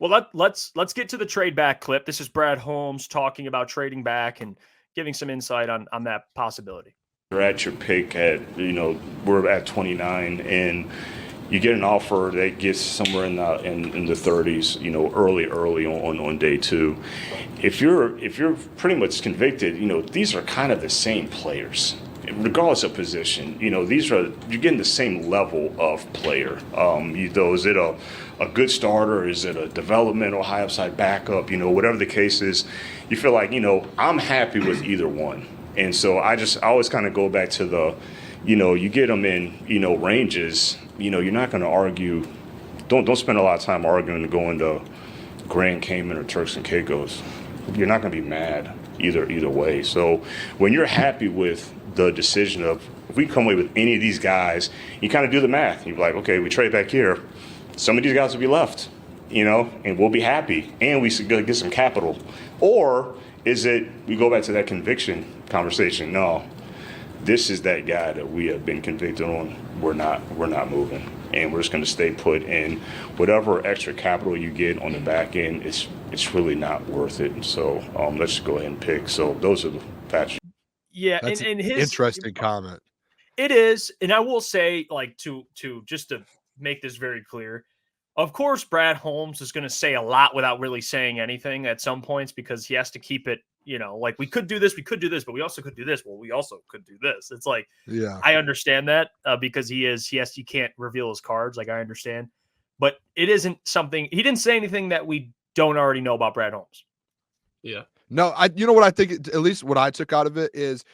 Well, let's get to the trade back clip. This is Brad Holmes talking about trading back and giving some insight on that possibility. You're at your pick at, we're at 29, and you get an offer that gets somewhere in the 30s, early on day two. If you're pretty much convicted, these are kind of the same players, regardless of position. You're getting the same level of player. Is it a good starter? Is it a developmental high upside backup? Whatever the case is, you feel like, I'm happy with either one. And so I always kind of go back to the, you get them in, ranges, you're not going to argue. Don't spend a lot of time arguing to go into Grand Cayman or Turks and Caicos. You're not going to be mad either way. So when you're happy with the decision of, if we come away with any of these guys, you kind of do the math. You're like, okay, we trade back here. Some of these guys will be left, and we'll be happy, and we should get some capital. Or is it we go back to that conviction conversation? No, this is that guy that we have been convicted on. We're not moving, and we're just going to stay put. And whatever extra capital you get on the back end, it's really not worth it. And so let's just go ahead and pick. So those are the facts. Yeah, that's and his interesting comment. It is, and I will say, like, to just to make this very clear, of course, Brad Holmes is going to say a lot without really saying anything at some points because he has to keep it, like we could do this, but we also could do this. Well, we also could do this. It's like, yeah, I understand that because he can't reveal his cards. Like, I understand, but it isn't something, he didn't say anything that we don't already know about Brad Holmes. Yeah. No, what I think, at least what I took out of it is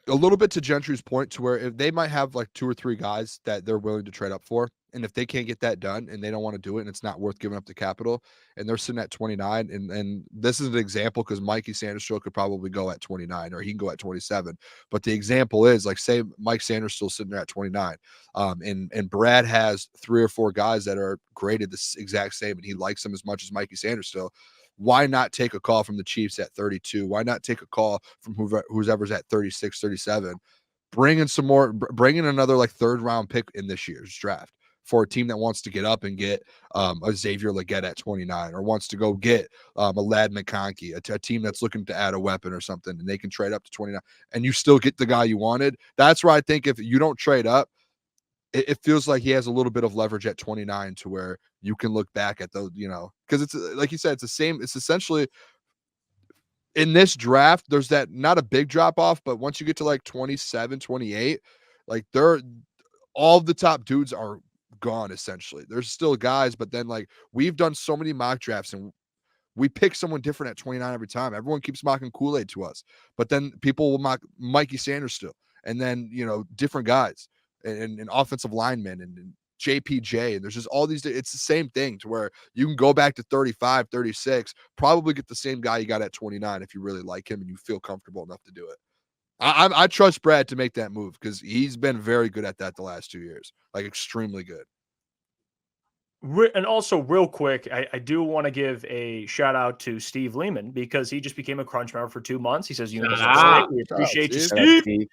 a little bit to Gentry's point, to where if they might have like 2 or 3 guys that they're willing to trade up for, and if they can't get that done and they don't want to do it and it's not worth giving up the capital, and they're sitting at 29, and this is an example because Mikey Sanderstill could probably go at 29 or he can go at 27, but the example is, like, say Mike Sanderstill's sitting there at 29, and Brad has 3 or 4 guys that are graded the exact same and he likes them as much as Mikey Sanderstill. Why not take a call from the Chiefs at 32? Why not take a call from whoever's at 36, 37? Bring in another like 3rd round pick in this year's draft for a team that wants to get up and get a Xavier Legette at 29, or wants to go get a Ladd McConkey, a team that's looking to add a weapon or something, and they can trade up to 29, and you still get the guy you wanted. That's where I think if you don't trade up, it feels like he has a little bit of leverage at 29 to where you can look back at those, because it's like you said, it's the same. It's essentially in this draft, there's that not a big drop off, but once you get to like 27, 28, like all of the top dudes are gone essentially. There's still guys, but then like we've done so many mock drafts and we pick someone different at 29 every time. Everyone keeps mocking Kool-Aid to us, but then people will mock Mikey Sanderstill, and then different guys. And offensive linemen and JPJ, and there's just all these. It's the same thing to where you can go back to 35, 36, probably get the same guy you got at 29 if you really like him and you feel comfortable enough to do it. I trust Brad to make that move because he's been very good at that the last 2 years, like extremely good. And also, real quick, I do want to give a shout out to Steve Lehman because he just became a Crunch member for 2 months. He says, we appreciate you, Steve.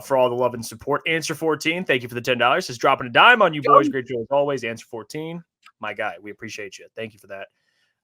For all the love and support. Answer 14, thank you for the $10. He's dropping a dime on you boys. Great show as always. Answer 14, my guy, we appreciate you. Thank you for that.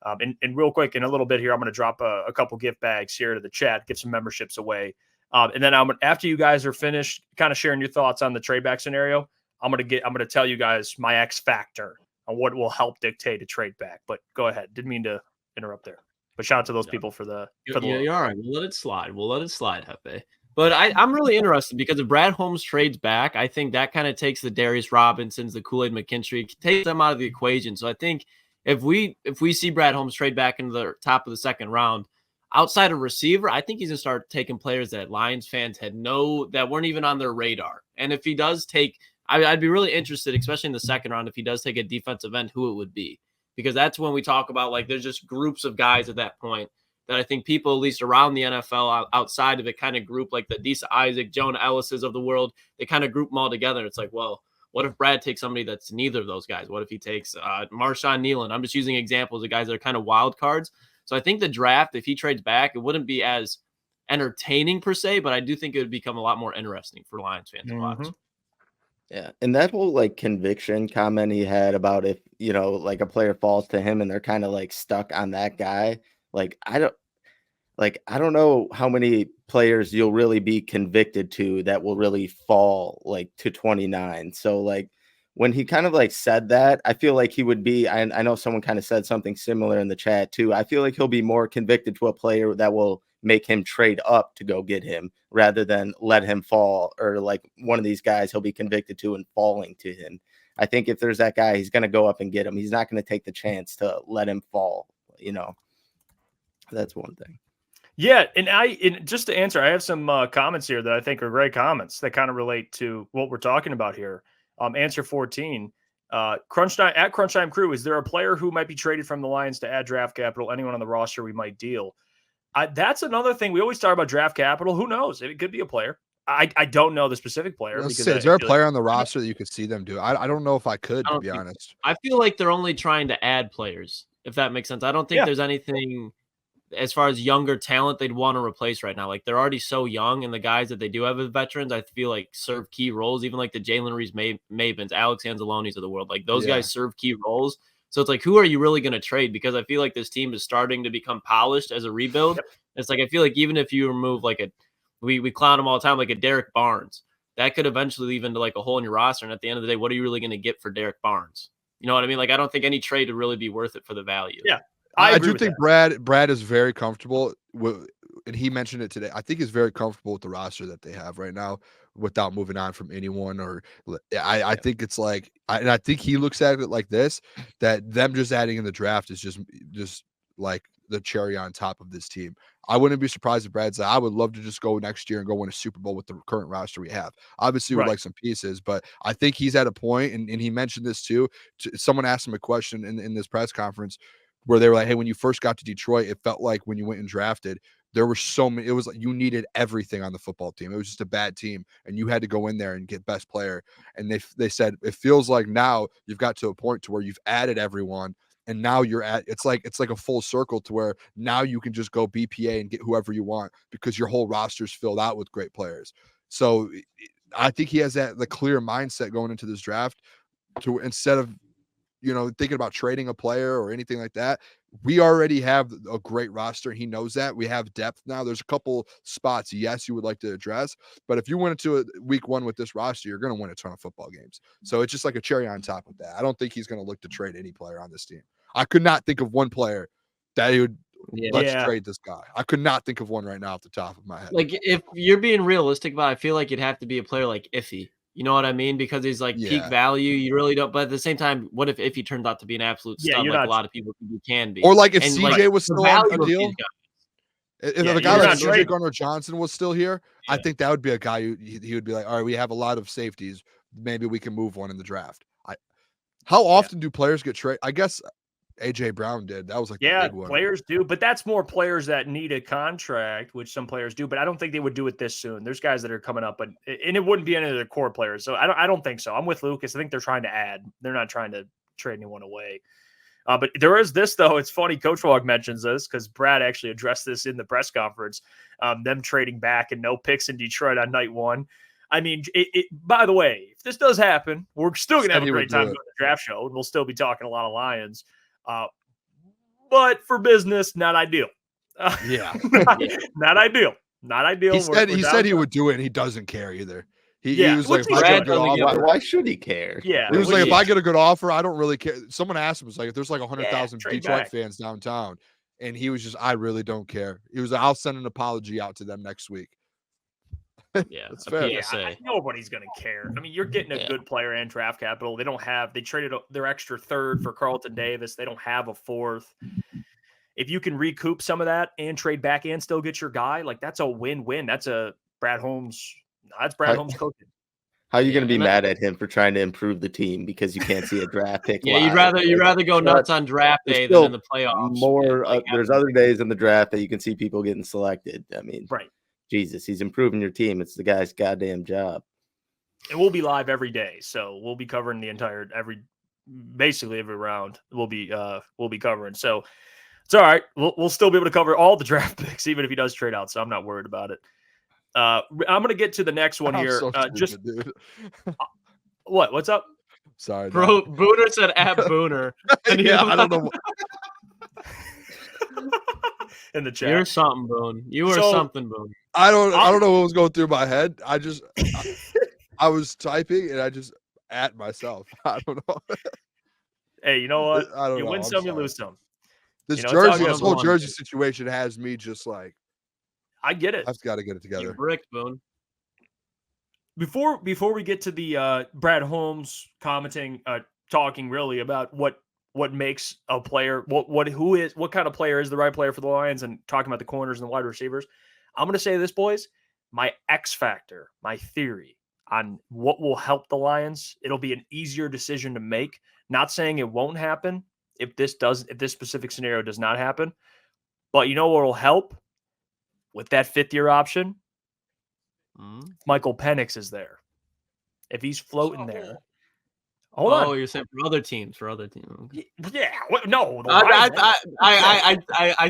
And real quick, in a little bit here, I'm going to drop a couple gift bags here to the chat, give some memberships away. And then after you guys are finished kind of sharing your thoughts on the trade back scenario, I'm going to tell you guys my X factor on what will help dictate a trade back. But go ahead. Didn't mean to interrupt there. But shout out to those people for the you're all right. We'll let it slide. Hefe. But I'm really interested because if Brad Holmes trades back, I think that kind of takes the Darius Robinsons, the Kool-Aid McKinstry, takes them out of the equation. So I think if we see Brad Holmes trade back into the top of the 2nd round, outside of receiver, I think he's going to start taking players that Lions fans that weren't even on their radar. And if he does take, I'd be really interested, especially in the 2nd round, if he does take a defensive end, who it would be. Because that's when we talk about, like, there's just groups of guys at that point that I think people, at least around the NFL, outside of it, kind of group, like the Adisa Isaac, Jonah Ellis's of the world. They kind of group them all together. It's like, well, what if Brad takes somebody that's neither of those guys? What if he takes Marshawn Nealon? I'm just using examples of guys that are kind of wild cards. So I think the draft, if he trades back, it wouldn't be as entertaining per se, but I do think it would become a lot more interesting for Lions fans to watch. Yeah, and that whole like conviction comment he had about if like a player falls to him and they're kind of like stuck on that guy. Like I don't know how many players you'll really be convicted to that will really fall like to 29. So like when he kind of like said that, I feel like he would be. I know someone kind of said something similar in the chat too. I feel like he'll be more convicted to a player that will make him trade up to go get him rather than let him fall, or like one of these guys he'll be convicted to and falling to him. I think if there's that guy, he's going to go up and get him. He's not going to take the chance to let him fall. That's one thing. Yeah, and just to answer, I have some comments here that I think are great comments that kind of relate to what we're talking about here. Answer 14. Crunch Time Crew, is there a player who might be traded from the Lions to add draft capital? Anyone on the roster we might deal? That's another thing. We always talk about draft capital. Who knows? It could be a player. I don't know the specific player. Is there a player on the roster that you could see them do? I don't know if I could, to be honest. I feel like they're only trying to add players, if that makes sense. I don't think there's anything as far as younger talent they'd want to replace right now. Like they're already so young, and the guys that they do have as veterans, I feel like serve key roles, even like the Jalen Reeves Mavens, Alex Anzalonis of the world. Like those guys serve key roles. So it's like, who are you really going to trade? Because I feel like this team is starting to become polished as a rebuild. Yep. It's like, I feel like even if you remove like we clown them all the time, like a Derek Barnes, that could eventually leave into like a hole in your roster. And at the end of the day, what are you really going to get for Derek Barnes? You know what I mean? Like, I don't think any trade would really be worth it for the value. Yeah. I do think Brad is very comfortable with, and he mentioned it today. I think he's very comfortable with the roster that they have right now without moving on from anyone. Or I think it's like, I think he looks at it like this, that them just adding in the draft is just like the cherry on top of this team. I wouldn't be surprised if Brad's like, I would love to just go next year and go win a Super Bowl with the current roster we have. Obviously, we would like some pieces, but I think he's at a point, and he mentioned this too. Someone asked him a question in this press conference where they were like, hey, when you first got to Detroit, it felt like when you went and drafted, there were so many, it was like you needed everything on the football team. It was just a bad team, and you had to go in there and get best player. And they said, it feels like now you've got to a point to where you've added everyone, and now you're at, it's like a full circle to where now you can just go BPA and get whoever you want because your whole roster's filled out with great players. So I think he has the clear mindset going into this draft to, instead of, thinking about trading a player or anything like that, we already have a great roster. He knows that. We have depth now. There's a couple spots, yes, you would like to address, but if you went into week one with this roster, you're going to win a ton of football games. So it's just like a cherry on top of that. I don't think he's going to look to trade any player on this team. I could not think of one player that he would let's trade this guy. I could not think of one right now off the top of my head. Like, if you're being realistic about it, I feel like it'd have to be a player like Iffy. You know what I mean? Because he's like peak value. You really don't. But at the same time, what if he turns out to be an absolute stud, like a lot of people think he can be? Or like if CJ was still on a deal, if a guy like CJ Gardner-Johnson was still here, I think that would be a guy he would be like, all right, we have a lot of safeties. Maybe we can move one in the draft. How often do players get traded? I guess AJ Brown did. That was like the big one. Players do, but that's more players that need a contract, which some players do. But I don't think they would do it this soon. There's guys that are coming up, and it wouldn't be any of their core players. So I don't think so. I'm with Lukas. I think they're trying to add. They're not trying to trade anyone away. But there is this though. It's funny. Coach Wog mentions this because Brad actually addressed this in the press conference. Them trading back and no picks in Detroit on night one. I mean, by the way, if this does happen, we're still going to have a great time doing the draft show, and we'll still be talking a lot of Lions. But for business, not ideal. Not ideal. Not ideal. He said he would do it, and he doesn't care either. He was like, if I get a good offer, why should he care? Yeah, he was like, if I get a good offer, I don't really care. Someone asked him, it's like, if there's like 100,000 Detroit fans downtown, and he was just, I really don't care. He was like, I'll send an apology out to them next week. Yeah, that's fair. Nobody's going to care. I mean, you're getting a good player and draft capital. They traded their extra third for Carlton Davis. They don't have a fourth. If you can recoup some of that and trade back and still get your guy, like that's a win-win. That's Brad Holmes coaching. How are you going to be mad at him for trying to improve the team because you can't see a draft pick? Yeah, you'd rather go nuts on draft day than in the playoffs. There's other days in the draft that you can see people getting selected. I mean, right. Jesus, he's improving your team. It's the guy's goddamn job. And we'll be live every day, so we'll be covering basically every round. We'll be covering. So it's all right. We'll still be able to cover all the draft picks, even if he does trade out. So I'm not worried about it. I'm going to get to the next one here. What? What's up? Sorry, Bro. Booner said at Booner. yeah, I don't know. In the chat. You're something, Boone. You are something, Boone. I don't know what was going through my head. I was typing and I just at myself. I don't know. Hey, you know what? I don't you know. win I'm some, you sorry. lose some. This You know, it's all jersey, good. this whole jersey situation has me just like, I get it. I've got to get it You together. bricked, Boone. Before we get to the Brad Holmes commenting, talking really about what makes a player, what kind of player is the right player for the Lions, and talking about the corners and the wide receivers, I'm going to say this, boys. My X factor, my theory on what will help the Lions, it'll be an easier decision to make. Not saying it won't happen if this specific scenario does not happen, but you know what will help with that 5th-year option? Michael Penix is there. If he's floating there. Hold on. Oh, you're saying for other teams. Yeah. No. I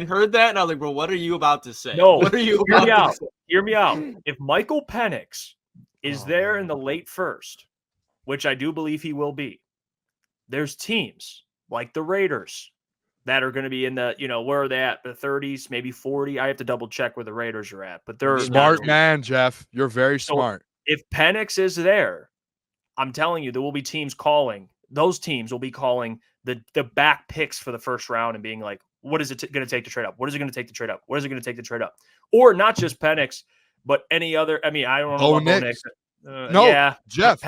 heard that and I was like, bro, what are you about to say? No. What are you about to say? Hear me out. If Michael Penix is there in the late first, which I do believe he will be, there's teams like the Raiders that are going to be in the, where are they at? The 30s, maybe 40. I have to double check where the Raiders are at, but they're smart man, Jeff. You're very smart. If Penix is there, I'm telling you, there will be teams calling. Those teams will be calling the back picks for the first round and being like, what is it going to take to trade up? What is it going to take to trade up? What is it going to take to trade up? Or not just Penix, but any other. I mean, I don't know about Bo Nix. No, yeah, Jeff.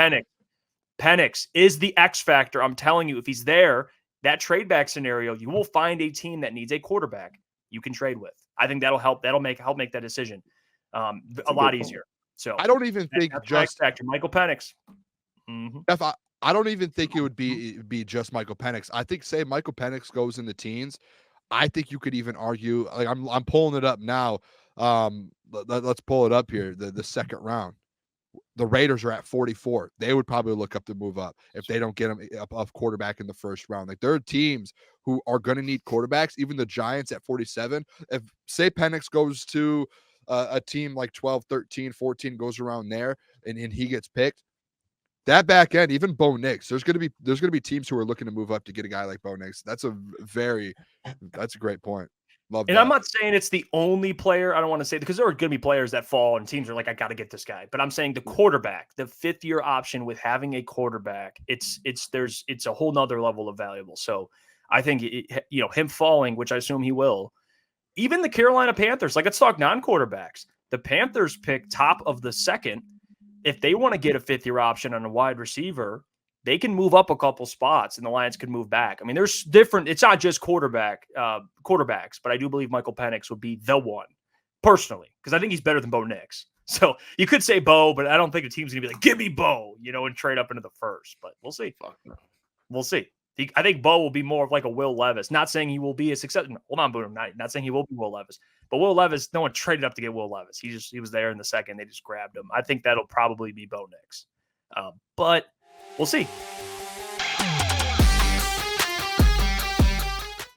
Penix is the X factor. I'm telling you, if he's there, that trade back scenario, you will find a team that needs a quarterback you can trade with. I think that'll help. That'll help make that decision a lot easier. So I don't even think just factor Michael Penix. Mm-hmm. I don't even think it would be just Michael Penix. I think say Michael Penix goes in the teens, I think you could even argue. Like I'm pulling it up now. Let's pull it up here. The second round. The Raiders are at 44. They would probably look up to move up if they don't get him up quarterback in the first round. Like there are teams who are going to need quarterbacks. Even the Giants at 47. If say Penix goes to a team like 12, 13, 14 goes around there and he gets picked, that back end, even Bo Nix, there's going to be teams who are looking to move up to get a guy like Bo Nix. That's a great point. Love and that. I'm not saying it's the only player. I don't want to say because there are going to be players that fall and teams are like, I got to get this guy. But I'm saying the quarterback, the 5th-year option with having a quarterback, it's a whole nother level of valuable. So I think him falling, which I assume he will. Even the Carolina Panthers, like let's talk non-quarterbacks. The Panthers pick top of the second. If they want to get a 5th-year option on a wide receiver, they can move up a couple spots and the Lions can move back. I mean, there's different. It's not just quarterbacks, but I do believe Michael Penix would be the one personally because I think he's better than Bo Nix. So you could say Bo, but I don't think the team's going to be like, give me Bo, and trade up into the first. But we'll see. We'll see. I think Bo will be more of like a Will Levis. Not saying he will be a success. Hold on, Booner. Not saying he will be Will Levis. But Will Levis, no one traded up to get Will Levis. He was there in the second. They just grabbed him. I think that'll probably be Bo Nix. But we'll see.